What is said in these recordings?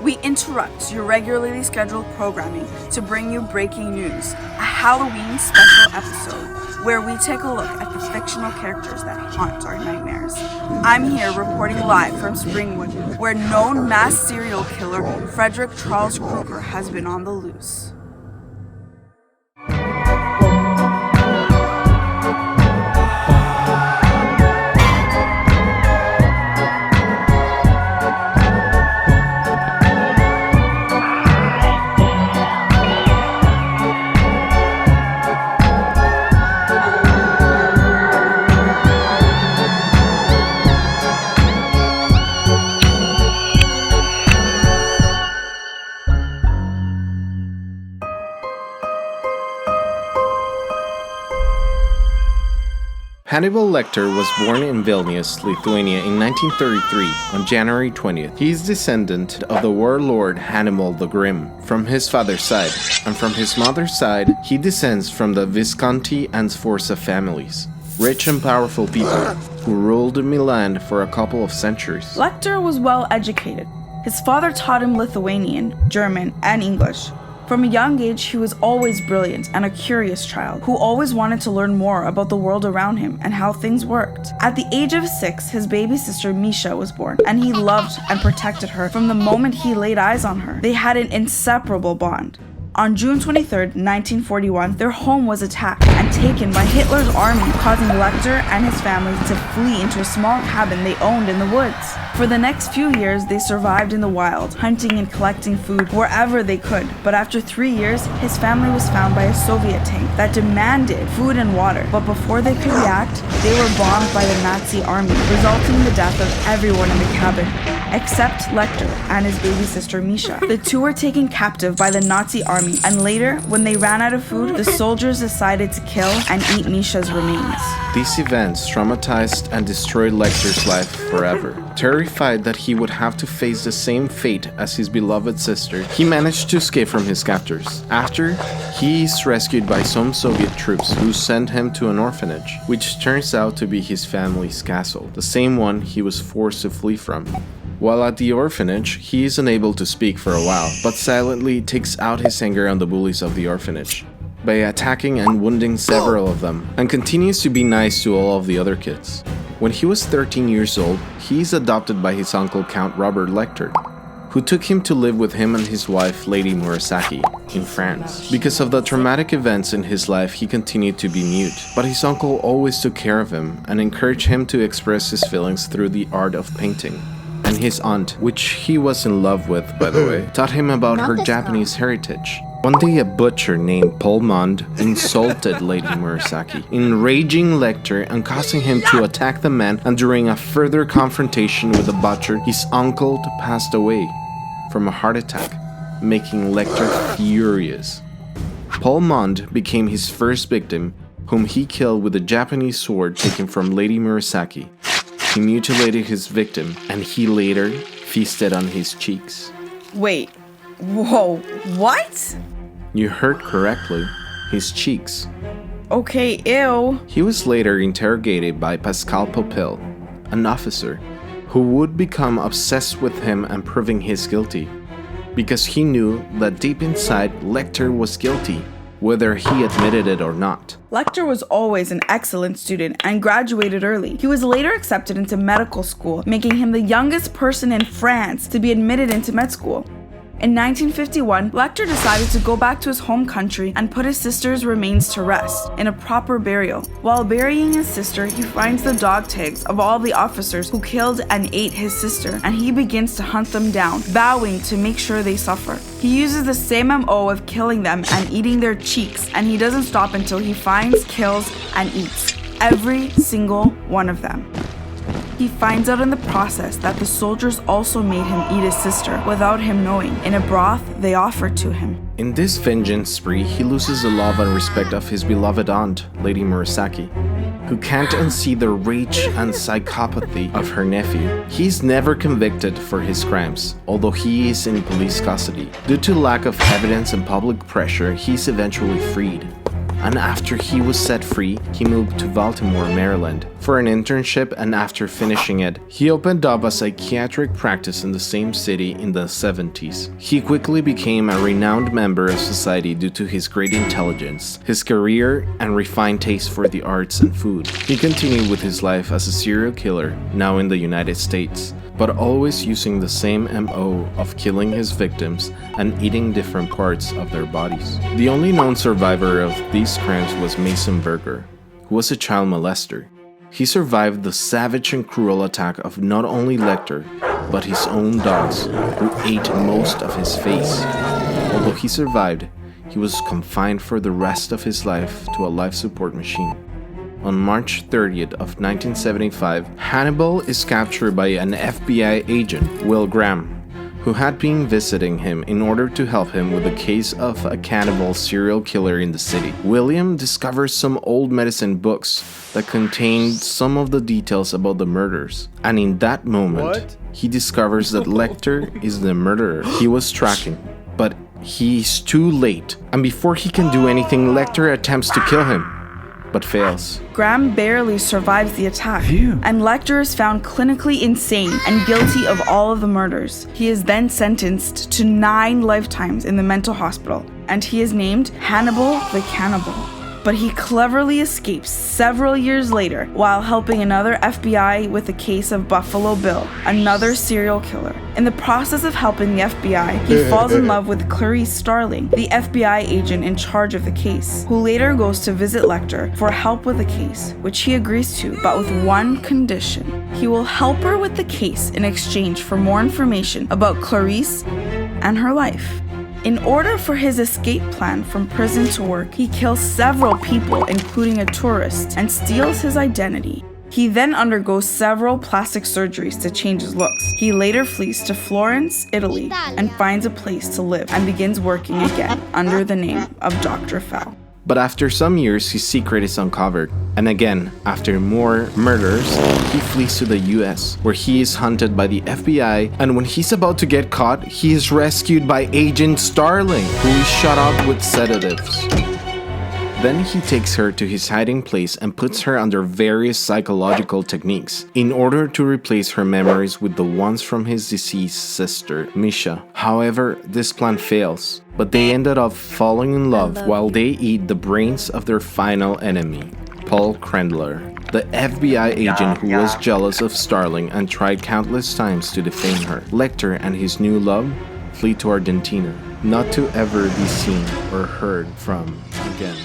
We interrupt your regularly scheduled programming to bring you breaking news, a Halloween special episode where we take a look at the fictional characters that haunt our nightmares. I'm here reporting live from Springwood, where known mass serial killer Freddy Krueger has been on the loose. Hannibal Lecter was born in Vilnius, Lithuania in 1933 on January 20th. He is descendant of the warlord Hannibal the Grim from his father's side, and from his mother's side, he descends from the Visconti and Sforza families, rich and powerful people who ruled Milan for a couple of centuries. Lecter was well educated. His father taught him Lithuanian, German, and English. From a young age, he was always brilliant and a curious child who always wanted to learn more about the world around him and how things worked. At the age of 6, his baby sister Misha was born, and he loved and protected her from the moment he laid eyes on her. They had an inseparable bond. On June 23, 1941, their home was attacked and taken by Hitler's army, causing Lecter and his family to flee into a small cabin they owned in the woods. For the next few years, they survived in the wild, hunting and collecting food wherever they could. But after 3 years, his family was found by a Soviet tank that demanded food and water. But before they could react, they were bombed by the Nazi army, resulting in the death of everyone in the cabin, except Lecter and his baby sister Misha. The two were taken captive by the Nazi army, and later, when they ran out of food, the soldiers decided to kill and eat Misha's remains. These events traumatized and destroyed Lecter's life forever. Terrified that he would have to face the same fate as his beloved sister, he managed to escape from his captors. After, he is rescued by some Soviet troops who sent him to an orphanage, which turns out to be his family's castle, the same one he was forced to flee from. While at the orphanage, he is unable to speak for a while, but silently takes out his anger on the bullies of the orphanage by attacking and wounding several of them, and continues to be nice to all of the other kids. When he was 13 years old, he is adopted by his uncle Count Robert Lecter, who took him to live with him and his wife Lady Murasaki in France. Because of the traumatic events in his life, he continued to be mute, but his uncle always took care of him and encouraged him to express his feelings through the art of painting. And his aunt, which he was in love with, by the way, taught him about her Japanese heritage. One day a butcher named Paul Mond insulted Lady Murasaki, enraging Lecter and causing him to attack the man, and during a further confrontation with the butcher, his uncle passed away from a heart attack, making Lecter furious. Paul Mond became his first victim, whom he killed with a Japanese sword taken from Lady Murasaki. He mutilated his victim, and he later feasted on his cheeks. Wait, whoa, what? You heard correctly, his cheeks. Okay, ew. He was later interrogated by Pascal Popel, an officer, who would become obsessed with him and proving his guilty, because he knew that deep inside Lecter was guilty, whether he admitted it or not. Lecter was always an excellent student and graduated early. He was later accepted into medical school, making him the youngest person in France to be admitted into med school. In 1951, Lecter decided to go back to his home country and put his sister's remains to rest in a proper burial. While burying his sister, he finds the dog tags of all the officers who killed and ate his sister, and he begins to hunt them down, vowing to make sure they suffer. He uses the same MO of killing them and eating their cheeks, and he doesn't stop until he finds, kills, and eats every single one of them. He finds out in the process that the soldiers also made him eat his sister without him knowing, in a broth they offered to him. In this vengeance spree, he loses the love and respect of his beloved aunt, Lady Murasaki, who can't unsee the rage and psychopathy of her nephew. He's never convicted for his crimes, although he is in police custody. Due to lack of evidence and public pressure, he's eventually freed. and after he was set free, he moved to Baltimore, Maryland for an internship, and after finishing it, he opened up a psychiatric practice in the same city in the 70s. He quickly became a renowned member of society due to his great intelligence, his career, and refined taste for the arts and food. He continued with his life as a serial killer, now in the United States, but always using the same MO of killing his victims and eating different parts of their bodies. The only known survivor of these crimes was Mason Berger, who was a child molester. He survived the savage and cruel attack of not only Lecter, but his own dogs, who ate most of his face. Although he survived, he was confined for the rest of his life to a life support machine. On March 30th of 1975, Hannibal is captured by an FBI agent, Will Graham, who had been visiting him in order to help him with a case of a cannibal serial killer in the city. William discovers some old medicine books that contained some of the details about the murders, and in that moment, he discovers that Lecter is the murderer he was tracking, but he's too late, and before he can do anything, Lecter attempts to kill him, but fails. Graham barely survives the attack, and Lecter is found clinically insane and guilty of all of the murders. He is then sentenced to 9 lifetimes in the mental hospital, and he is named Hannibal the Cannibal. But he cleverly escapes several years later while helping another FBI with the case of Buffalo Bill, another serial killer. In the process of helping the FBI, he falls in love with Clarice Starling, the FBI agent in charge of the case, who later goes to visit Lecter for help with the case, which he agrees to, but with one condition. He will help her with the case in exchange for more information about Clarice and her life. In order for his escape plan from prison to work, he kills several people, including a tourist, and steals his identity. He then undergoes several plastic surgeries to change his looks. He later flees to Florence, Italy, and finds a place to live and begins working again under the name of Dr. Fell. But after some years, his secret is uncovered, and again, after more murders, he flees to the US, where he is hunted by the FBI, and when he's about to get caught, he is rescued by Agent Starling, who is shot up with sedatives. Then he takes her to his hiding place and puts her under various psychological techniques in order to replace her memories with the ones from his deceased sister, Misha. However, this plan fails, but they ended up falling in love while they eat the brains of their final enemy, Paul Cradle, the FBI agent who was jealous of Starling and tried countless times to defame her. Lecter and his new love flee to Argentina, not to ever be seen or heard from again.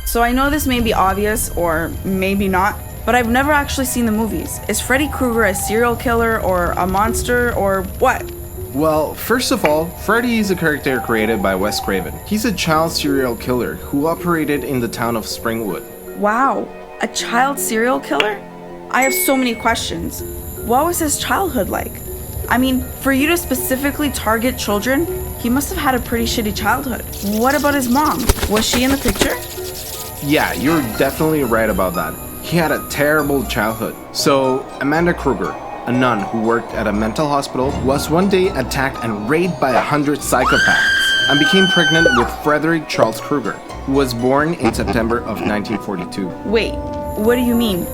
So I know this may be obvious, or maybe not, but I've never actually seen the movies. Is Freddy Krueger a serial killer, or a monster, or what? Well, first of all, Freddy is a character created by Wes Craven. He's a child serial killer who operated in the town of Springwood. Wow, a child serial killer? I have so many questions. What was his childhood like? I mean, for you to specifically target children, he must have had a pretty shitty childhood. What about his mom? Was she in the picture? Yeah, you're definitely right about that. He had a terrible childhood. So, Amanda Krueger, a nun who worked at a mental hospital, was one day attacked and raped by 100 psychopaths and became pregnant with Frederick Charles Krueger, who was born in September of 1942. Wait, what do you mean?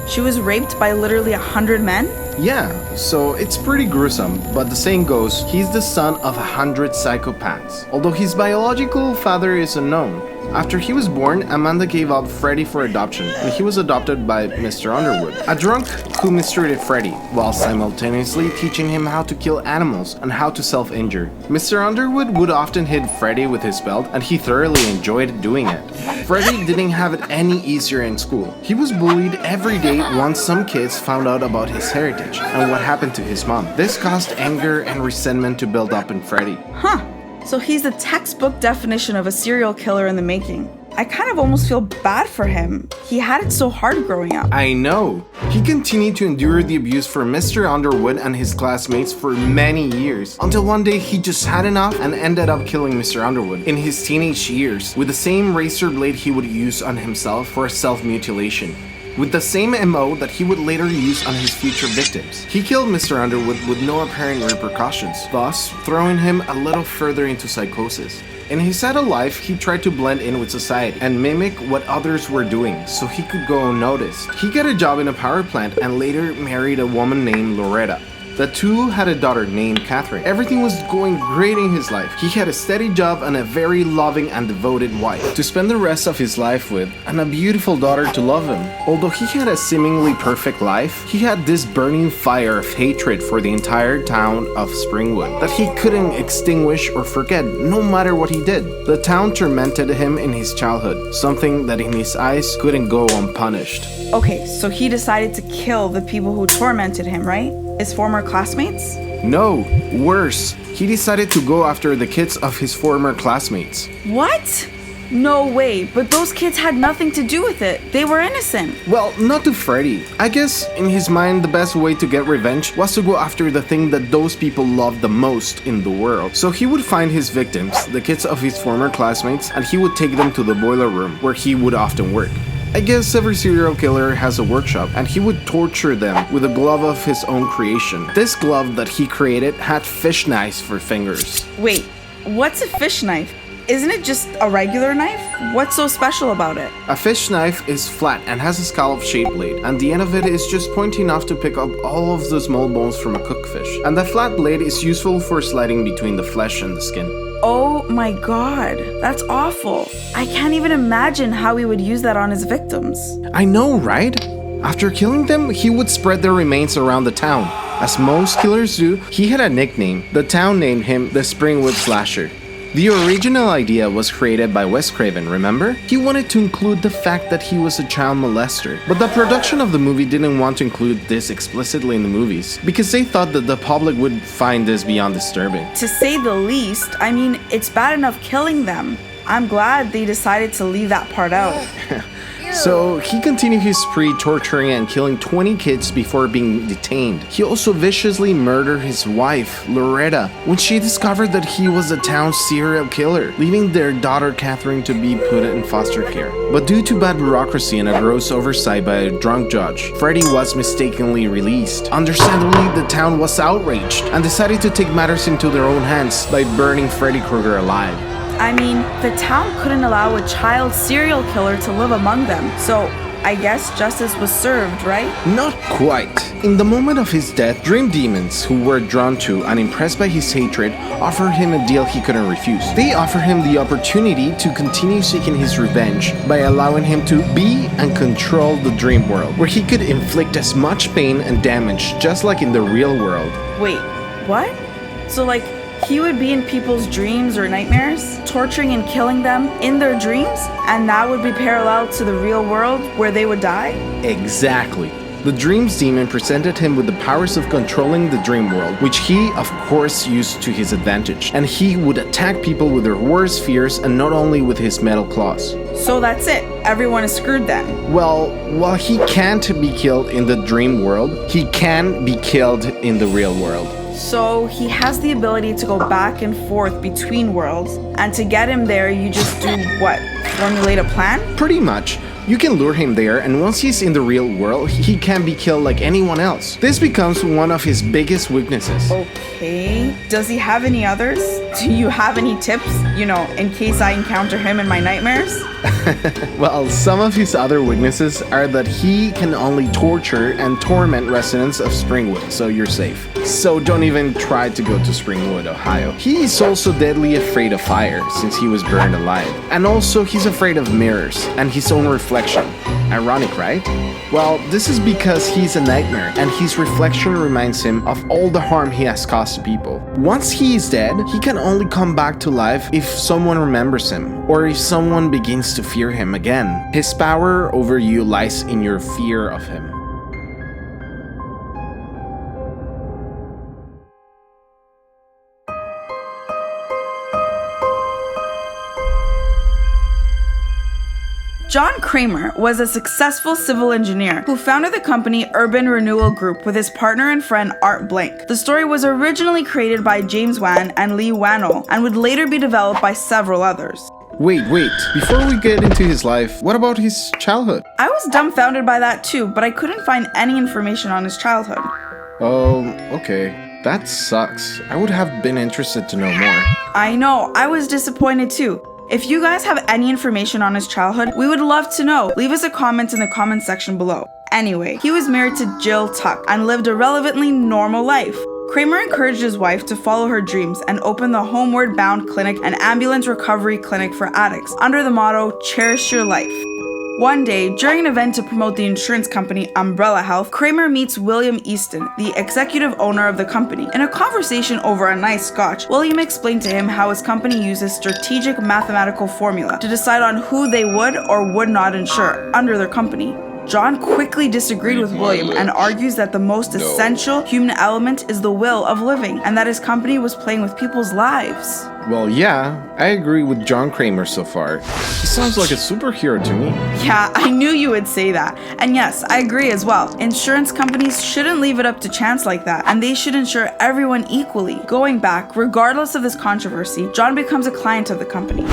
She was raped by literally 100 men? Yeah, so it's pretty gruesome, but the saying goes, he's the son of 100 psychopaths, although his biological father is unknown. After he was born, Amanda gave up Freddy for adoption, and he was adopted by Mr. Underwood, a drunk who mistreated Freddy, while simultaneously teaching him how to kill animals and how to self-injure. Mr. Underwood would often hit Freddy with his belt, and he thoroughly enjoyed doing it. Freddy didn't have it any easier in school. He was bullied every day once some kids found out about his heritage and what happened to his mom. This caused anger and resentment to build up in Freddy. Huh. So he's the textbook definition of a serial killer in the making. I kind of almost feel bad for him. He had it so hard growing up. I know. He continued to endure the abuse from Mr. Underwood and his classmates for many years, until one day he just had enough and ended up killing Mr. Underwood in his teenage years with the same razor blade he would use on himself for self-mutilation. with the same MO that he would later use on his future victims. He killed Mr. Underwood with no apparent repercussions, thus throwing him a little further into psychosis. In his adult life, he tried to blend in with society and mimic what others were doing so he could go unnoticed. He got a job in a power plant and later married a woman named Loretta. The two had a daughter named Catherine. Everything was going great in his life. He had a steady job and a very loving and devoted wife to spend the rest of his life with, and a beautiful daughter to love him. Although he had a seemingly perfect life, he had this burning fire of hatred for the entire town of Springwood that he couldn't extinguish or forget, no matter what he did. The town tormented him in his childhood, something that in his eyes couldn't go unpunished. Okay, so he decided to kill the people who tormented him, right? His former classmates? No, worse. He decided to go after the kids of his former classmates. What? No way, but those kids had nothing to do with it. They were innocent. Well, not to Freddy. I guess in his mind the best way to get revenge was to go after the thing that those people loved the most in the world. So he would find his victims, the kids of his former classmates, and he would take them to the boiler room where he would often work. I guess every serial killer has a workshop, and he would torture them with a glove of his own creation. This glove that he created had fish knives for fingers. Wait, what's a fish knife? Isn't it just a regular knife? What's so special about it? A fish knife is flat and has a scallop-shaped blade, and the end of it is just pointy enough to pick up all of the small bones from a cooked fish. And the flat blade is useful for sliding between the flesh and the skin. Oh my god, that's awful. I can't even imagine how he would use that on his victims. I know, right? After killing them, he would spread their remains around the town. As most killers do, he had a nickname. The town named him the Springwood Slasher. The original idea was created by Wes Craven, remember? He wanted to include the fact that he was a child molester, but the production of the movie didn't want to include this explicitly in the movies because they thought that the public would find this beyond disturbing. To say the least, I mean, it's bad enough killing them. I'm glad they decided to leave that part out. So he continued his spree torturing and killing 20 kids before being detained. He also viciously murdered his wife, Loretta, when she discovered that he was the town's serial killer, leaving their daughter Catherine to be put in foster care. But due to bad bureaucracy and a gross oversight by a drunk judge, Freddy was mistakenly released. Understandably, the town was outraged and decided to take matters into their own hands by burning Freddy Krueger alive. I mean, the town couldn't allow a child serial killer to live among them, so I guess justice was served, right? Not quite. In the moment of his death, dream demons, who were drawn to and impressed by his hatred, offered him a deal he couldn't refuse. They offered him the opportunity to continue seeking his revenge by allowing him to be and control the dream world, where he could inflict as much pain and damage just like in the real world. Wait, what? So like, he would be in people's dreams or nightmares, torturing and killing them in their dreams, and that would be parallel to the real world where they would die? Exactly. The Dreams Demon presented him with the powers of controlling the dream world, which he, of course, used to his advantage. And he would attack people with their worst fears and not only with his metal claws. So that's it. Everyone is screwed then. Well, while he can't be killed in the dream world, he can be killed in the real world. So he has the ability to go back and forth between worlds, and to get him there, you just do what? Formulate a plan? Pretty much. You can lure him there, and once he's in the real world, he can be killed like anyone else. This becomes one of his biggest weaknesses. Okay. Does he have any others? Do you have any tips, in case I encounter him in my nightmares? Well, some of his other weaknesses are that he can only torture and torment residents of Springwood, so you're safe. So don't even try to go to Springwood, Ohio. He is also deadly afraid of fire, since he was burned alive. And also, he's afraid of mirrors and his own reflection. Ironic, right? Well, this is because he's a nightmare, and his reflection reminds him of all the harm he has caused to people. Once he is dead, he can only come back to life if someone remembers him, or if someone begins to fear him again. His power over you lies in your fear of him. John Kramer was a successful civil engineer who founded the company Urban Renewal Group with his partner and friend Art Blank. The story was originally created by James Wan and Lee Wannell and would later be developed by several others. Wait, before we get into his life, what about his childhood? I was dumbfounded by that too, but I couldn't find any information on his childhood. Oh, okay. That sucks. I would have been interested to know more. I know, I was disappointed too. If you guys have any information on his childhood, we would love to know. Leave us a comment in the comment section below. Anyway, he was married to Jill Tuck and lived a relevantly normal life. Kramer encouraged his wife to follow her dreams and opened the Homeward Bound Clinic, an ambulance recovery clinic for addicts, under the motto, Cherish Your Life. One day, during an event to promote the insurance company Umbrella Health, Kramer meets William Easton, the executive owner of the company. In a conversation over a nice scotch, William explained to him how his company uses strategic mathematical formula to decide on who they would or would not insure under their company. John quickly disagreed with William and argues that the most essential human element is the will of living, and that his company was playing with people's lives. Well, yeah, I agree with John Kramer so far. He sounds like a superhero to me. Yeah, I knew you would say that. And yes, I agree as well. Insurance companies shouldn't leave it up to chance like that, and they should insure everyone equally. Going back, regardless of this controversy, John becomes a client of the company.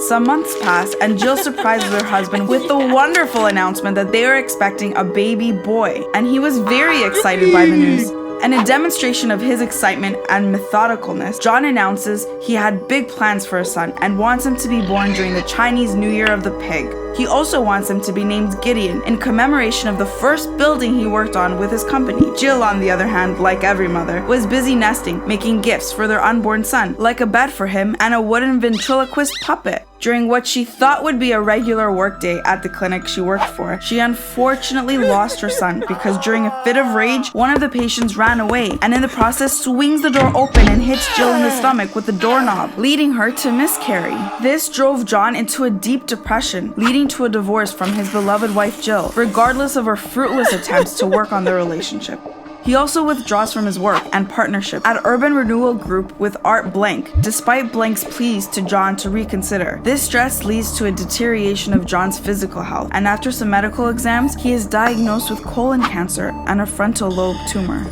Some months pass, and Jill surprises her husband with the wonderful announcement that they are expecting a baby boy, and he was very excited by the news. And in demonstration of his excitement and methodicalness, John announces he had big plans for his son and wants him to be born during the Chinese New Year of the Pig. He also wants him to be named Gideon in commemoration of the first building he worked on with his company. Jill, on the other hand, like every mother, was busy nesting, making gifts for their unborn son, like a bed for him and a wooden ventriloquist puppet. During what she thought would be a regular workday at the clinic she worked for, she unfortunately lost her son because during a fit of rage, one of the patients ran away and in the process swings the door open and hits Jill in the stomach with the doorknob, leading her to miscarry. This drove John into a deep depression, leading to a divorce from his beloved wife Jill, regardless of her fruitless attempts to work on their relationship. He also withdraws from his work and partnership at Urban Renewal Group with Art Blank, despite Blank's pleas to John to reconsider. This stress leads to a deterioration of John's physical health, and after some medical exams, he is diagnosed with colon cancer and a frontal lobe tumor.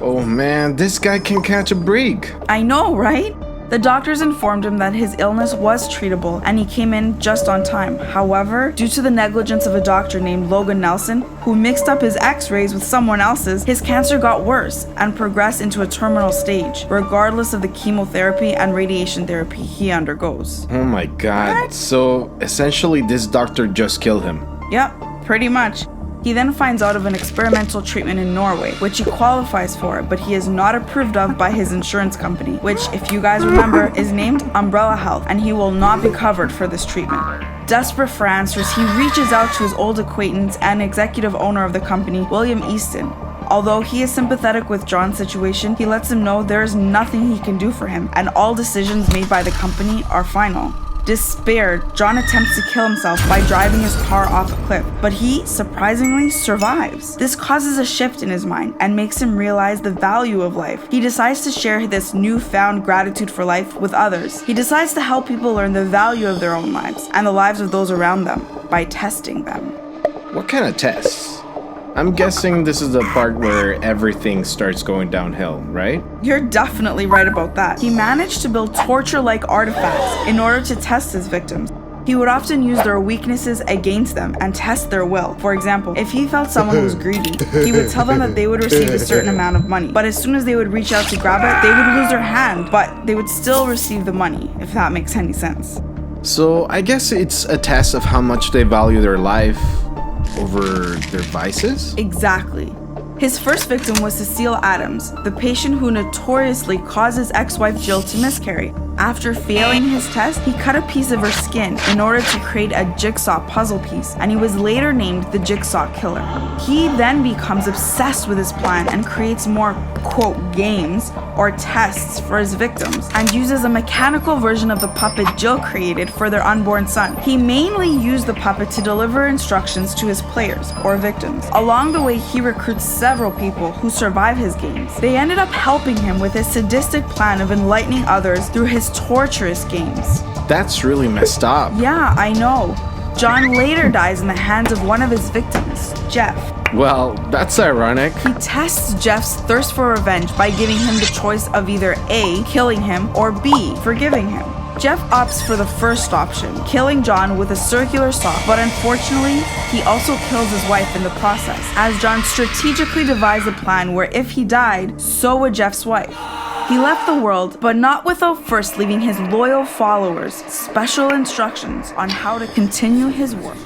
Oh man, this guy can catch a break. I know, right? The doctors informed him that his illness was treatable and he came in just on time. However, due to the negligence of a doctor named Logan Nelson, who mixed up his x-rays with someone else's, his cancer got worse and progressed into a terminal stage, regardless of the chemotherapy and radiation therapy he undergoes. Oh my god. What? So essentially this doctor just killed him. Yep, pretty much. He then finds out of an experimental treatment in Norway, which he qualifies for, but he is not approved of by his insurance company, which, if you guys remember, is named Umbrella Health, and he will not be covered for this treatment. Desperate for answers, he reaches out to his old acquaintance and executive owner of the company, William Easton. Although he is sympathetic with John's situation, he lets him know there is nothing he can do for him, and all decisions made by the company are final. Despaired, John attempts to kill himself by driving his car off a cliff, but he, surprisingly, survives. This causes a shift in his mind and makes him realize the value of life. He decides to share this newfound gratitude for life with others. He decides to help people learn the value of their own lives and the lives of those around them by testing them. What kind of tests? I'm guessing this is the part where everything starts going downhill, right? You're definitely right about that. He managed to build torture-like artifacts in order to test his victims. He would often use their weaknesses against them and test their will. For example, if he felt someone was greedy, he would tell them that they would receive a certain amount of money. But as soon as they would reach out to grab it, they would lose their hand, but they would still receive the money, if that makes any sense. So I guess it's a test of how much they value their life over their vices? Exactly. His first victim was Cecile Adams, the patient who notoriously caused his ex-wife Jill to miscarry. After failing his test, he cut a piece of her skin in order to create a jigsaw puzzle piece, and he was later named the Jigsaw Killer. He then becomes obsessed with his plan and creates more, quote, games or tests for his victims, and uses a mechanical version of the puppet Jill created for their unborn son. He mainly used the puppet to deliver instructions to his players or victims. Along the way, he recruits several people who survive his games. They ended up helping him with his sadistic plan of enlightening others through his torturous games. That's really messed up. Yeah, I know. John later dies in the hands of one of his victims, Jeff. Well, that's ironic. He tests Jeff's thirst for revenge by giving him the choice of either A, killing him, or B, forgiving him. Jeff opts for the first option, killing John with a circular saw, but unfortunately, he also kills his wife in the process, as John strategically devised a plan where if he died, so would Jeff's wife. He left the world, but not without first leaving his loyal followers special instructions on how to continue his work.